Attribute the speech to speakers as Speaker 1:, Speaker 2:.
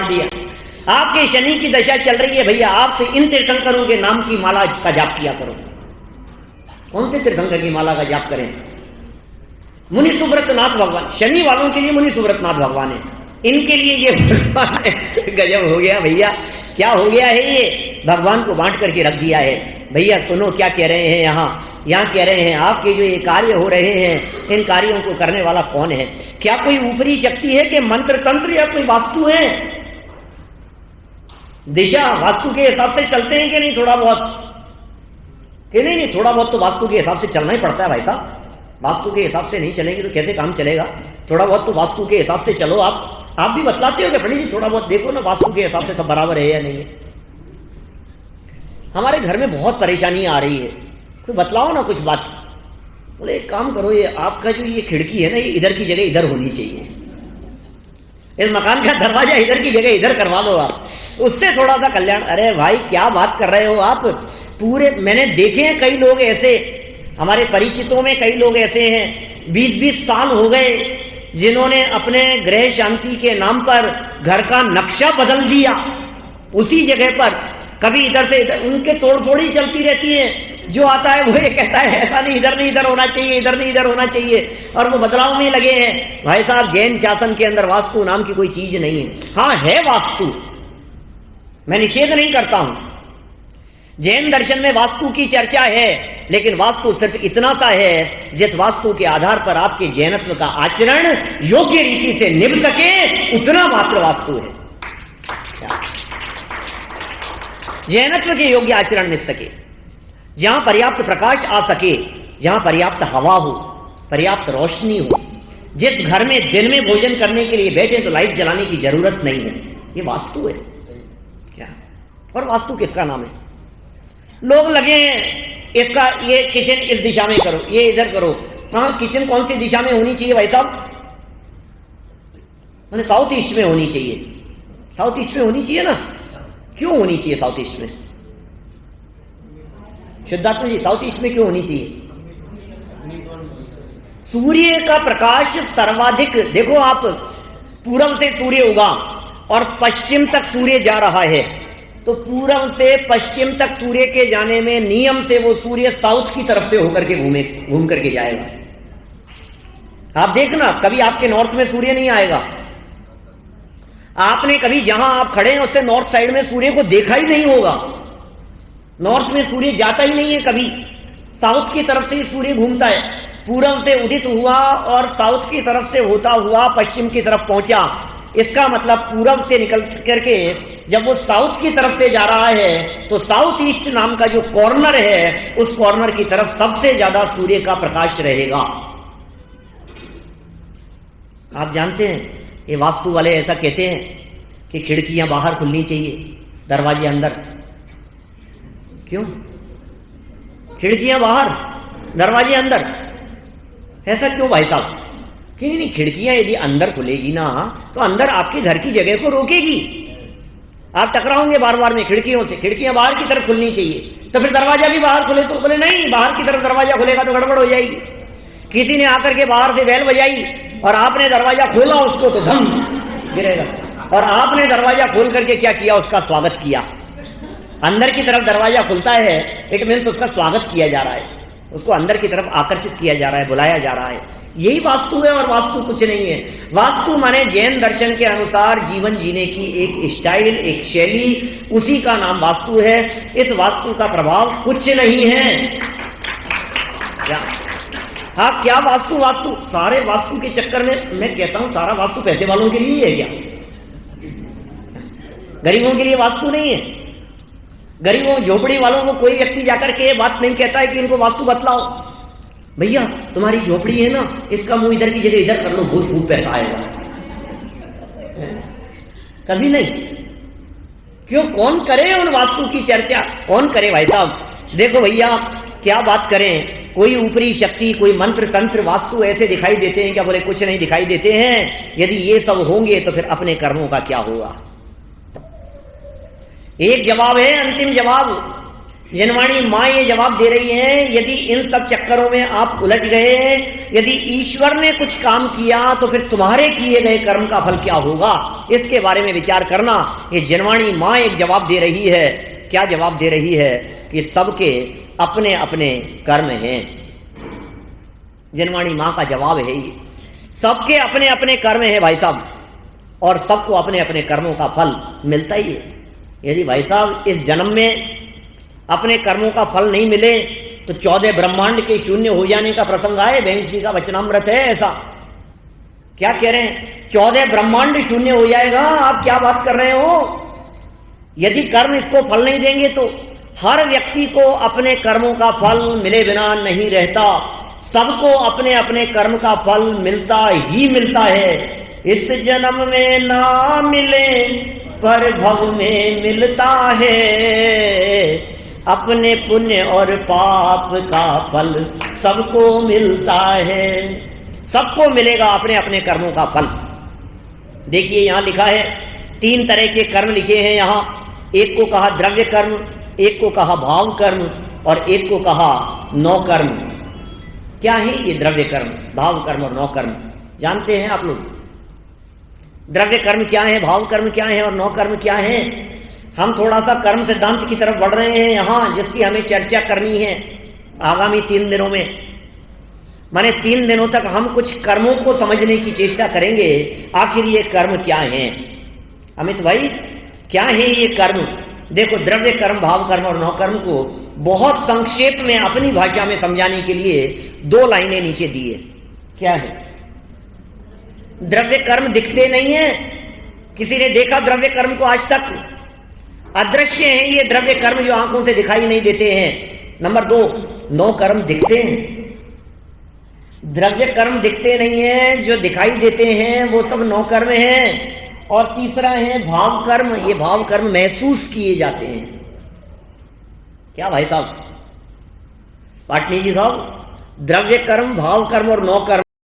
Speaker 1: बांट दिया। आपके शनि की दशा चल रही है भैया, आप तो इन तीर्थंकरों के नाम की माला का जाप किया करो। कौन से तीर्थंकर की माला का जाप करें? मुनि सुव्रतनाथ भगवान, शनि वालों के लिए मुनि सुव्रतनाथ भगवान है, इनके लिए ये भगवान है। गजब हो गया भैया, क्या हो गया है ये, भगवान को बांट करके रख दिया है। भैया सुनो क्या कह रहे हैं यहाँ कह रहे हैं आपके जो ये कार्य हो रहे हैं, इन कार्यों को करने वाला कौन है? क्या कोई ऊपरी शक्ति है कि मंत्र तंत्र, या कोई वास्तु है? दिशा वास्तु के हिसाब से चलते हैं कि नहीं? थोड़ा बहुत कि नहीं, थोड़ा बहुत तो वास्तु के हिसाब से चलना ही पड़ता है भाई साहब। वास्तु के हिसाब से नहीं चलेंगे तो कैसे काम चलेगा? थोड़ा बहुत तो वास्तु के हिसाब से चलो। आप भी बतलाते हो कि पंडित जी थोड़ा बहुत देखो ना वास्तु के हिसाब से सब बराबर है या नहीं है। हमारे घर में बहुत परेशानी आ रही है, कोई बतलाओ ना कुछ बात। बोले एक काम करो, ये आपका जो ये खिड़की है ना, ये इधर की जगह इधर होनी चाहिए, इस मकान का दरवाजा इधर की जगह इधर करवा लो आप, उससे थोड़ा सा कल्याण। अरे भाई क्या बात कर रहे हो आप? पूरे मैंने देखे हैं कई लोग ऐसे, हमारे परिचितों में कई लोग ऐसे हैं 20-20 साल हो गए जिन्होंने अपने गृह शांति के नाम पर घर का नक्शा बदल दिया उसी जगह पर। कभी इधर से इधर, उनके तोड़फोड़ी चलती रहती है। जो आता है वो ये कहता है ऐसा नहीं, इधर नहीं इधर होना चाहिए, इधर नहीं इधर होना चाहिए, और वो बदलाव में लगे हैं। भाई साहब जैन शासन के अंदर वास्तु नाम की कोई चीज नहीं है। हाँ है वास्तु, मैं निषेध नहीं करता हूं, जैन दर्शन में वास्तु की चर्चा है, लेकिन वास्तु सिर्फ इतना सा है जिस वास्तु के आधार पर आपके जैनत्व का आचरण योग्य रीति से निभ सके, उतना मात्र वास्तु है। जैनत्व के योग्य आचरण निभ सके, जहां पर्याप्त प्रकाश आ सके, जहां पर्याप्त हवा हो, पर्याप्त रोशनी हो। जिस घर में दिन में भोजन करने के लिए बैठे तो लाइट जलाने की जरूरत नहीं है, ये वास्तु है क्या? और वास्तु किसका नाम है? लोग लगे हैं इसका, ये किचन इस दिशा में करो, ये इधर करो। हाँ किचन कौन सी दिशा में होनी चाहिए भाई साहब? मतलब साउथ ईस्ट में होनी चाहिए। साउथ ईस्ट में होनी चाहिए ना? क्यों होनी चाहिए साउथ ईस्ट में? शुद्धात्मा जी साउथ ईस्ट में क्यों होनी चाहिए? सूर्य का प्रकाश सर्वाधिक, देखो आप पूरब से सूर्य उगा और पश्चिम तक सूर्य जा रहा है, तो पूरब से पश्चिम तक सूर्य के जाने में नियम से वो सूर्य साउथ की तरफ से होकर के घूम करके जाएगा। आप देखना कभी आपके नॉर्थ में सूर्य नहीं आएगा। आपने कभी जहां आप खड़े हैं उससे नॉर्थ साइड में सूर्य को देखा ही नहीं होगा। नॉर्थ में सूर्य जाता ही नहीं है कभी, साउथ की तरफ से ही सूर्य घूमता है। पूरब से उदित हुआ और साउथ की तरफ से होता हुआ पश्चिम की तरफ पहुंचा। इसका मतलब पूरब से निकल करके जब वो साउथ की तरफ से जा रहा है तो साउथ ईस्ट नाम का जो कॉर्नर है, उस कॉर्नर की तरफ सबसे ज्यादा सूर्य का प्रकाश रहेगा। आप जानते हैं ये वास्तु वाले ऐसा कहते हैं कि खिड़कियां बाहर खुलनी चाहिए, दरवाजे अंदर। क्यों? खिड़कियां बाहर, दरवाजे अंदर, ऐसा क्यों भाई साहब? क्यों नहीं? खिड़कियां यदि अंदर खुलेगी ना तो अंदर आपके घर की जगह को रोकेगी, आप टकराओगे बार बार में खिड़कियों से। खिड़कियां बाहर की तरफ खुलनी चाहिए, तो फिर दरवाजा भी बाहर खुले तो बोले नहीं, बाहर की तरफ दरवाजा खुलेगा तो गड़बड़ हो जाएगी। किसी ने आकर के बाहर से बेल बजाई और आपने दरवाजा खोला उसको तो धम गिरेगा, और आपने दरवाजा खोल करके क्या किया? उसका स्वागत किया। अंदर की तरफ दरवाजा खुलता है, इट मीन्स उसका स्वागत किया जा रहा है, उसको अंदर की तरफ आकर्षित किया जा रहा है, बुलाया जा रहा है। यही वास्तु है और वास्तु कुछ नहीं है। वास्तु माने जैन दर्शन के अनुसार जीवन जीने की एक स्टाइल, एक शैली, उसी का नाम वास्तु है। इस वास्तु का प्रभाव कुछ नहीं है। क्या हाँ क्या वास्तु? वास्तु सारे वास्तु के चक्कर में मैं कहता हूं सारा वास्तु पैसे वालों के लिए है क्या? गरीबों के लिए वास्तु नहीं है। गरीबों झोपड़ी वालों को कोई व्यक्ति जाकर के बात नहीं कहता है कि इनको वास्तु बतलाओ। भैया तुम्हारी झोपड़ी है ना, इसका मुंह इधर की जगह इधर कर लो, बहुत खूब पैसा आएगा। कभी नहीं। क्यों? कौन करे उन वास्तु की चर्चा? कौन करे भाई साहब? देखो भैया क्या बात करें, कोई ऊपरी शक्ति, कोई मंत्र तंत्र वास्तु ऐसे दिखाई देते हैं क्या? बोले कुछ नहीं दिखाई देते हैं। यदि ये सब होंगे तो फिर अपने कर्मों का क्या होगा? एक जवाब है, अंतिम जवाब। जनवाणी माँ ये जवाब दे रही है, यदि इन सब चक्करों में आप उलझ गए, यदि ईश्वर ने कुछ काम किया तो फिर तुम्हारे किए गए कर्म का फल क्या होगा, इसके बारे में विचार करना। ये जनवाणी माँ एक जवाब दे रही है। क्या जवाब दे रही है? कि सबके अपने अपने कर्म हैं। जनवाणी माँ का जवाब है ये, सबके अपने अपने कर्म हैं भाई साहब, और सबको अपने अपने कर्मों का फल मिलता ही है। यदि भाई साहब इस जन्म में अपने कर्मों का फल नहीं मिले तो 14 ब्रह्मांड के शून्य हो जाने का प्रसंग आए। बहन श्री का वचनामृत है ऐसा। क्या कह रहे हैं? 14 ब्रह्मांड शून्य हो जाएगा। आप क्या बात कर रहे हो? यदि कर्म इसको फल नहीं देंगे तो हर व्यक्ति को अपने कर्मों का फल मिले बिना नहीं रहता। सबको अपने अपने कर्म का फल मिलता ही मिलता है। इस जन्म में ना मिले पर भव में मिलता है। अपने पुण्य और पाप का फल सबको मिलता है। सबको मिलेगा अपने अपने कर्मों का फल। देखिए यहां लिखा है 3 तरह के कर्म लिखे हैं यहां। एक को कहा द्रव्य कर्म, एक को कहा भाव कर्म, और एक को कहा नौ कर्म। क्या है ये द्रव्य कर्म, भाव कर्म और नौ कर्म? जानते हैं आप लोग? द्रव्य कर्म क्या है, भाव कर्म क्या है और नौ कर्म क्या है? हम थोड़ा सा कर्म सिद्धांत की तरफ बढ़ रहे हैं यहां, जिसकी हमें चर्चा करनी है आगामी 3 दिनों में। माने 3 दिनों तक हम कुछ कर्मों को समझने की चेष्टा करेंगे। आखिर ये कर्म क्या है? अमित भाई क्या है ये कर्म? देखो, द्रव्य कर्म, भाव कर्म और नौ कर्म को बहुत संक्षेप में अपनी भाषा में समझाने के लिए 2 लाइनें नीचे दी है। क्या है? द्रव्य कर्म दिखते नहीं है। किसी ने देखा द्रव्य कर्म को आज तक? अदृश्य है ये द्रव्य कर्म जो आंखों से दिखाई नहीं देते हैं। नंबर 2, नौ कर्म दिखते हैं। द्रव्य कर्म दिखते नहीं है, जो दिखाई देते हैं वो सब नौ कर्म हैं। और तीसरा है भाव कर्म। ये भाव कर्म महसूस किए जाते हैं। क्या भाई साहब, पाटनी जी साहब? द्रव्य कर्म, भाव कर्म और नौ कर्म